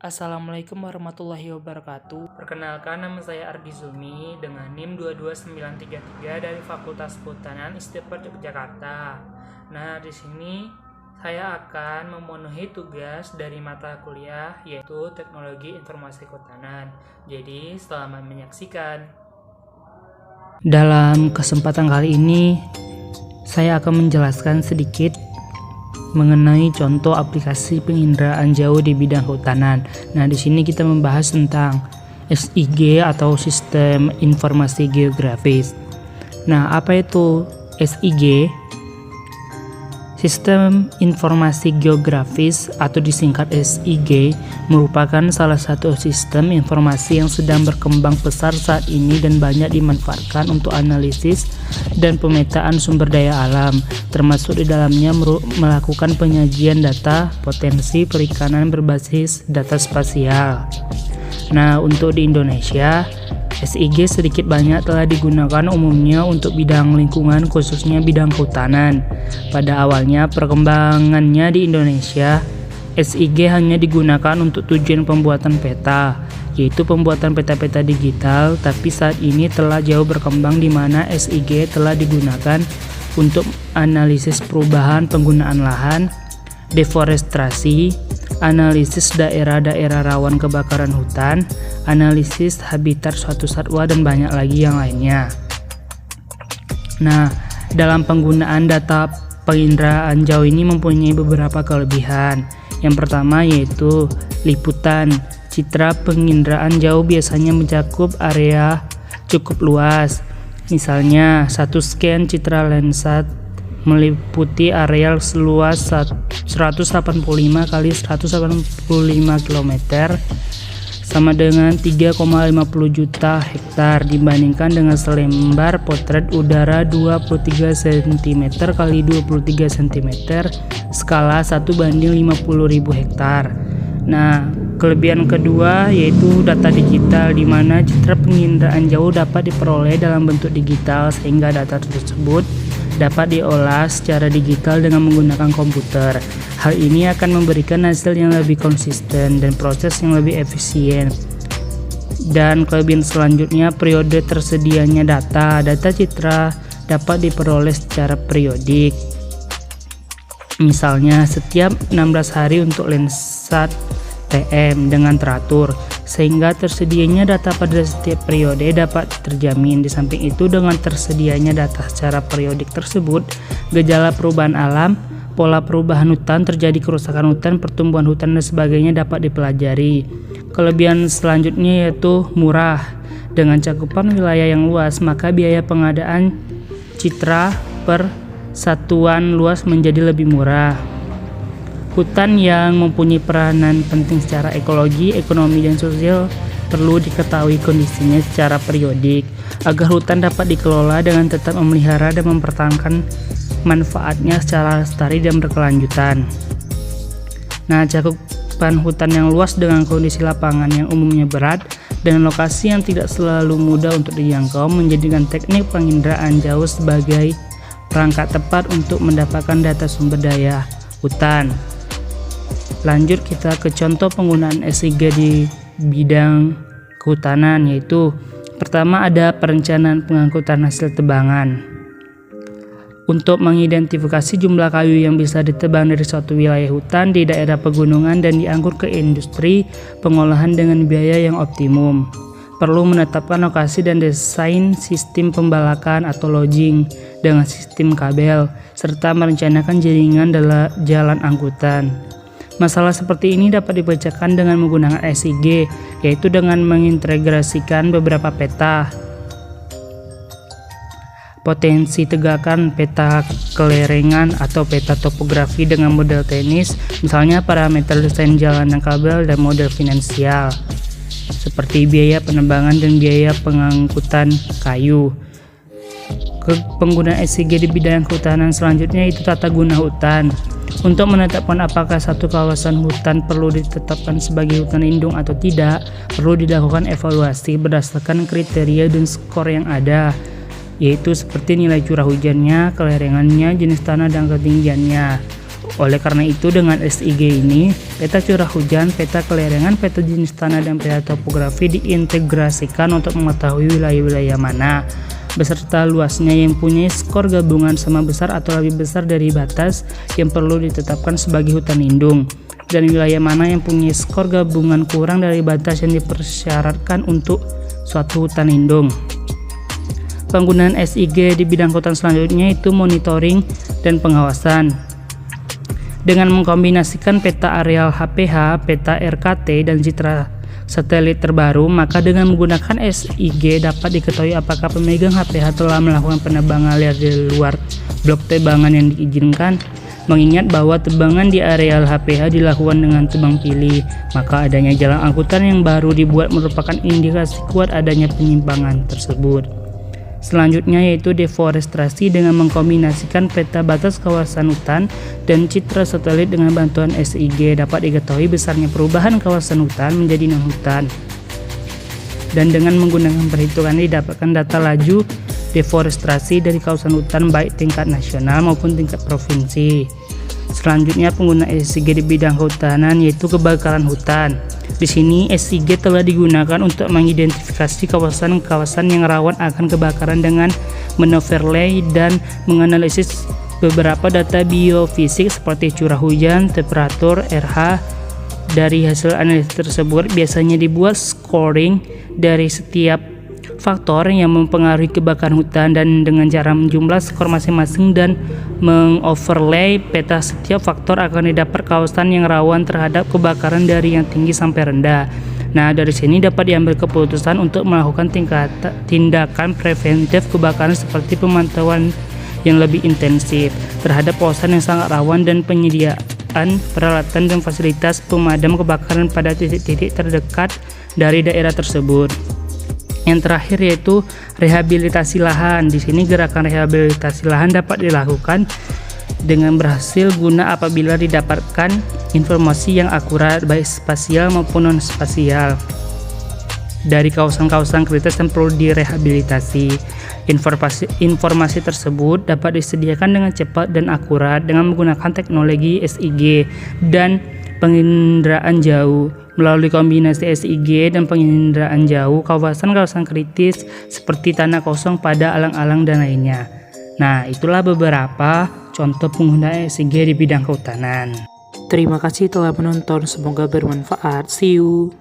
Assalamualaikum warahmatullahi wabarakatuh. Perkenalkan, nama saya Ardi Zulmi dengan NIM 22933 dari Fakultas Kehutanan ISTEPER Yogyakarta. Nah, di sini saya akan memenuhi tugas dari mata kuliah yaitu Teknologi Informasi Kehutanan. Jadi, selamat menyaksikan. Dalam kesempatan kali ini, saya akan menjelaskan sedikit mengenai contoh aplikasi penginderaan jauh di bidang kehutanan. Nah, di sini kita membahas tentang SIG atau Sistem Informasi Geografis. Nah, apa itu SIG? Sistem Informasi Geografis atau disingkat SIG merupakan salah satu sistem informasi yang sedang berkembang pesat saat ini dan banyak dimanfaatkan untuk analisis dan pemetaan sumber daya alam, termasuk di dalamnya melakukan penyajian data potensi perikanan berbasis data spasial. Nah, untuk di Indonesia, SIG sedikit banyak telah digunakan umumnya untuk bidang lingkungan, khususnya bidang kehutanan. Pada awalnya perkembangannya di Indonesia, SIG hanya digunakan untuk tujuan pembuatan peta, yaitu pembuatan peta-peta digital, tapi saat ini telah jauh berkembang di mana SIG telah digunakan untuk analisis perubahan penggunaan lahan, deforestasi, analisis daerah-daerah rawan kebakaran hutan, analisis habitat suatu satwa, dan banyak lagi yang lainnya. Nah, dalam penggunaan data penginderaan jauh ini mempunyai beberapa kelebihan. Yang pertama yaitu liputan. Citra penginderaan jauh biasanya mencakup area cukup luas. Misalnya, satu scan citra Landsat meliputi area seluas 185 kali 185 km sama dengan 3,50 juta hektar, dibandingkan dengan selembar potret udara 23 cm kali 23 cm skala 1:50.000 hektar. Nah, kelebihan kedua yaitu data digital, di mana citra penginderaan jauh dapat diperoleh dalam bentuk digital sehingga data tersebut dapat diolah secara digital dengan menggunakan komputer. Hal ini akan memberikan hasil yang lebih konsisten dan proses yang lebih efisien. Dan kelebihan selanjutnya, periode tersedianya data. Data citra dapat diperoleh secara periodik. Misalnya setiap 16 hari untuk Landsat TM dengan teratur, sehingga tersedianya data pada setiap periode dapat terjamin. Di samping itu, dengan tersedianya data secara periodik tersebut, gejala perubahan alam, pola perubahan hutan, terjadi kerusakan hutan, pertumbuhan hutan, dan sebagainya dapat dipelajari. Kelebihan selanjutnya yaitu murah. Dengan cakupan wilayah yang luas, maka biaya pengadaan citra per satuan luas menjadi lebih murah. Hutan yang mempunyai peranan penting secara ekologi, ekonomi, dan sosial perlu diketahui kondisinya secara periodik agar hutan dapat dikelola dengan tetap memelihara dan mempertahankan manfaatnya secara lestari dan berkelanjutan. Nah, cakupan hutan yang luas dengan kondisi lapangan yang umumnya berat dan lokasi yang tidak selalu mudah untuk dijangkau menjadikan teknik penginderaan jauh sebagai perangkat tepat untuk mendapatkan data sumber daya hutan. Lanjut kita ke contoh penggunaan SIG di bidang kehutanan, yaitu pertama ada perencanaan pengangkutan hasil tebangan. Untuk mengidentifikasi jumlah kayu yang bisa ditebang dari suatu wilayah hutan di daerah pegunungan dan diangkut ke industri pengolahan dengan biaya yang optimum, perlu menetapkan lokasi dan desain sistem pembalakan atau lodging dengan sistem kabel, serta merencanakan jaringan jalan angkutan. Masalah seperti ini dapat dipecahkan dengan menggunakan SIG, yaitu dengan mengintegrasikan beberapa peta potensi tegakan, peta kelerengan, atau peta topografi dengan model teknis, misalnya parameter desain jalan dan kabel, dan model finansial seperti biaya penebangan dan biaya pengangkutan kayu. Penggunaan SIG di bidang kehutanan selanjutnya itu tata guna hutan. Untuk menetapkan apakah satu kawasan hutan perlu ditetapkan sebagai hutan lindung atau tidak, perlu dilakukan evaluasi berdasarkan kriteria dan skor yang ada, yaitu seperti nilai curah hujannya, kelerengannya, jenis tanah, dan ketinggiannya. Oleh karena itu, dengan SIG ini, peta curah hujan, peta kelerengan, peta jenis tanah, dan peta topografi diintegrasikan untuk mengetahui wilayah-wilayah mana beserta luasnya yang punya skor gabungan sama besar atau lebih besar dari batas yang perlu ditetapkan sebagai hutan lindung, dan wilayah mana yang punya skor gabungan kurang dari batas yang dipersyaratkan untuk suatu hutan lindung. Penggunaan SIG di bidang hutan selanjutnya itu monitoring dan pengawasan. Dengan mengkombinasikan peta areal HPH, peta RKT, dan citra satelit terbaru, maka dengan menggunakan SIG dapat diketahui apakah pemegang HPH telah melakukan penebangan liar di luar blok tebangan yang diizinkan. Mengingat bahwa tebangan di areal HPH dilakukan dengan tebang pilih, maka adanya jalan angkutan yang baru dibuat merupakan indikasi kuat adanya penyimpangan tersebut. Selanjutnya yaitu deforestasi dengan mengkombinasikan peta batas kawasan hutan dan citra satelit dengan bantuan SIG dapat diketahui besarnya perubahan kawasan hutan menjadi non-hutan. Dan dengan menggunakan perhitungan didapatkan data laju deforestasi dari kawasan hutan baik tingkat nasional maupun tingkat provinsi. Selanjutnya penggunaan SIG di bidang kehutanan yaitu kebakaran hutan. Di sini SIG telah digunakan untuk mengidentifikasi kawasan-kawasan yang rawan akan kebakaran dengan menoverlay dan menganalisis beberapa data biofisik seperti curah hujan, temperatur, RH. Dari hasil analisis tersebut biasanya dibuat scoring dari setiap faktor yang mempengaruhi kebakaran hutan dan dengan cara menjumlah skor masing-masing dan mengoverlay peta setiap faktor akan didapat kawasan yang rawan terhadap kebakaran dari yang tinggi sampai rendah. Nah, dari sini dapat diambil keputusan untuk melakukan tindakan preventif kebakaran seperti pemantauan yang lebih intensif terhadap kawasan yang sangat rawan dan penyediaan peralatan dan fasilitas pemadam kebakaran pada titik-titik terdekat dari daerah tersebut. Yang terakhir yaitu rehabilitasi lahan. Di sini gerakan rehabilitasi lahan dapat dilakukan dengan berhasil guna apabila didapatkan informasi yang akurat baik spasial maupun non spasial dari kawasan-kawasan kritis yang perlu direhabilitasi. Informasi tersebut dapat disediakan dengan cepat dan akurat dengan menggunakan teknologi SIG dan penginderaan jauh. Melalui kombinasi SIG dan penginderaan jauh, kawasan-kawasan kritis seperti tanah kosong, pada alang-alang, dan lainnya. Nah, itulah beberapa contoh penggunaan SIG di bidang kehutanan. Terima kasih telah menonton, semoga bermanfaat. See you.